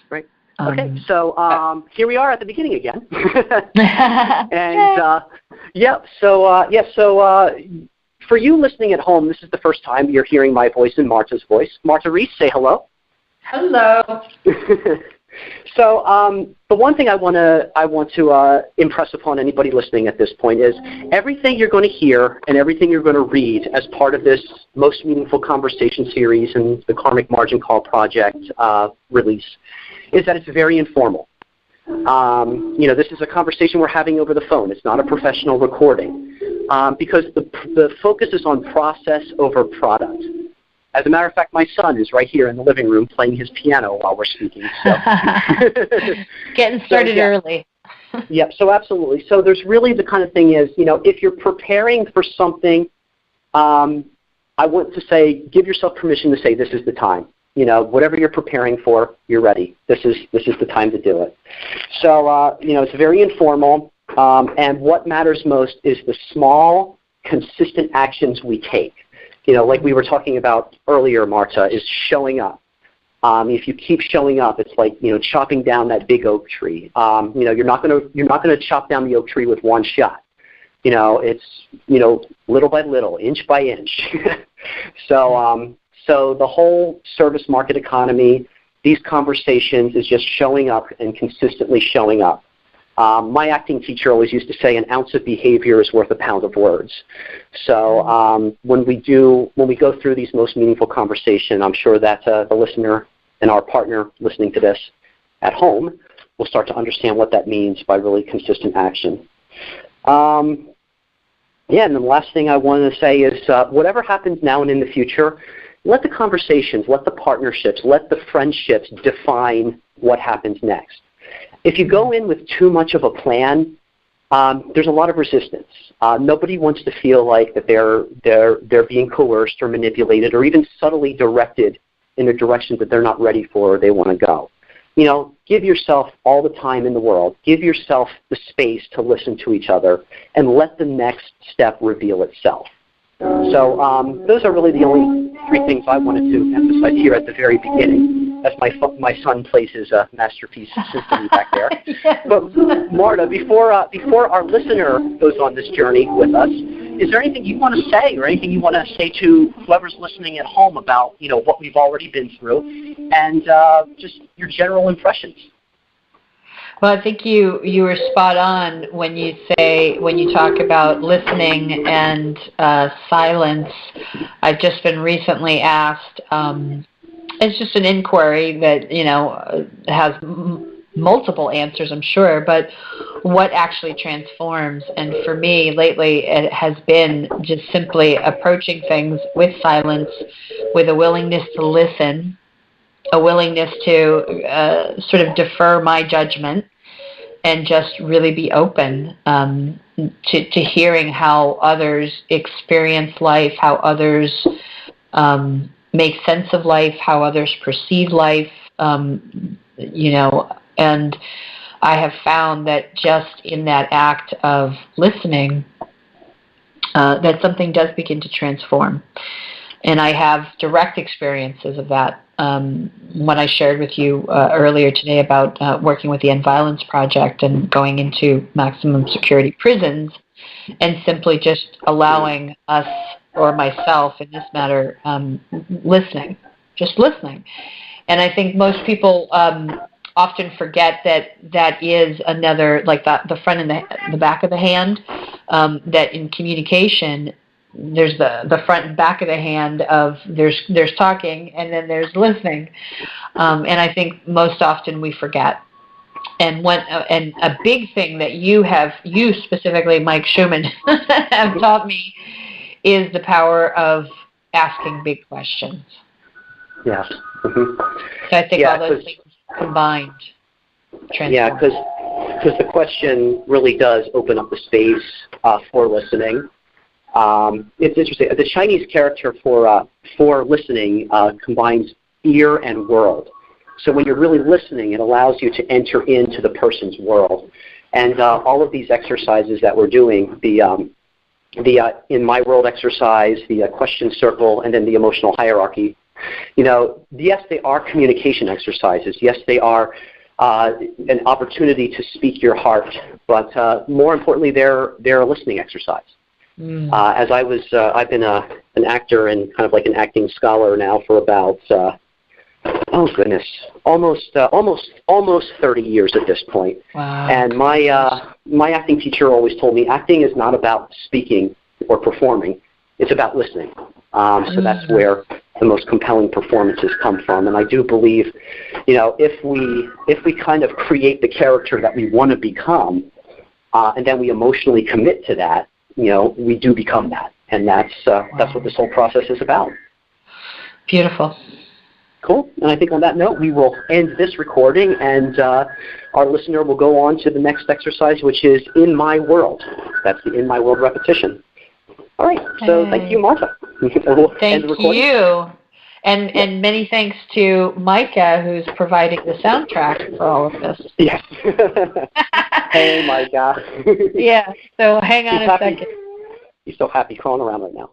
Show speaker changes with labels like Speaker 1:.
Speaker 1: Right. Okay, so here we are at the beginning again. And for you listening at home, this is the first time you're hearing my voice and Marta's voice. Marta Reese, say hello.
Speaker 2: Hello.
Speaker 1: So the one thing I want to impress upon anybody listening at this point is everything you're going to hear and everything you're going to read as part of this Most Meaningful Conversation series and the Karmic Margin Call Project release is that it's very informal. This is a conversation we're having over the phone. It's not a professional recording because the focus is on process over product. As a matter of fact, my son is right here in the living room playing his piano while we're speaking. So.
Speaker 2: Getting started early.
Speaker 1: Yep, so absolutely. So there's really the kind of thing is, if you're preparing for something, I want to say give yourself permission to say this is the time. Whatever you're preparing for, you're ready. This is the time to do it. So, it's very informal, and what matters most is the small, consistent actions we take. Like we were talking about earlier, Marta, is showing up. If you keep showing up, it's like chopping down that big oak tree. You're not gonna chop down the oak tree with one shot. It's little by little, inch by inch. So the whole service market economy, these conversations is just showing up and consistently showing up. My acting teacher always used to say an ounce of behavior is worth a pound of words. So when we go through these most meaningful conversations, I'm sure that the listener and our partner listening to this at home will start to understand what that means by really consistent action. And then the last thing I wanted to say is whatever happens now and in the future, let the conversations, let the partnerships, let the friendships define what happens next. If you go in with too much of a plan, there's a lot of resistance. Nobody wants to feel like that they're being coerced or manipulated or even subtly directed in a direction that they're not ready for or they want to go. Give yourself all the time in the world. Give yourself the space to listen to each other and let the next step reveal itself. So those are really the only three things I wanted to emphasize here at the very beginning. As my son plays his masterpiece symphony back there.
Speaker 2: Yes.
Speaker 1: But Marta, before our listener goes on this journey with us, is there anything you want to say or anything you want to say to whoever's listening at home about what we've already been through and just your general impressions?
Speaker 2: Well, I think you were spot on when you talk about listening and silence. I've just been recently asked. It's just an inquiry that has multiple answers, I'm sure. But what actually transforms? And for me, lately, it has been just simply approaching things with silence, with a willingness to listen, a willingness to sort of defer my judgment, and just really be open to hearing how others experience life, how others make sense of life, how others perceive life, and I have found that just in that act of listening, that something does begin to transform. And I have direct experiences of that. When I shared with you earlier today about working with the End Violence Project and going into maximum security prisons and simply just allowing us, or myself in this matter, listening. And I think most people often forget that is another, like the front and the back of the hand, that in communication, there's the front and back of the hand of there's talking and then there's listening. And I think most often we forget. And a big thing that you specifically, Mike Schumann, have taught me is the power of asking big questions.
Speaker 1: Yeah. Mm-hmm.
Speaker 2: So I think all those things combined transform.
Speaker 1: Yeah, because the question really does open up the space for listening. It's interesting. The Chinese character for listening combines ear and world. So when you're really listening, it allows you to enter into the person's world. And all of these exercises that we're doing, the in my world exercise, the question circle, and then the emotional hierarchy Yes, they are communication exercises. Yes, they are an opportunity to speak your heart, but more importantly, they're a listening exercise. I've been an actor and kind of like an acting scholar now for about almost 30 years at this point.
Speaker 2: Wow.
Speaker 1: And my acting teacher always told me acting is not about speaking or performing; it's about listening. So that's where the most compelling performances come from. And I do believe, if we kind of create the character that we want to become, and then we emotionally commit to that, we do become that. And that's what this whole process is about.
Speaker 2: Beautiful.
Speaker 1: Cool. And I think on that note, we will end this recording, and our listener will go on to the next exercise, which is In My World. That's the In My World repetition. All right. So thank you, Martha.
Speaker 2: Thank you. And many thanks to Micah, who's providing the soundtrack for all of this.
Speaker 1: Yes. Hey, Micah.
Speaker 2: Yeah. So hang on a second.
Speaker 1: He's so happy crawling around right now.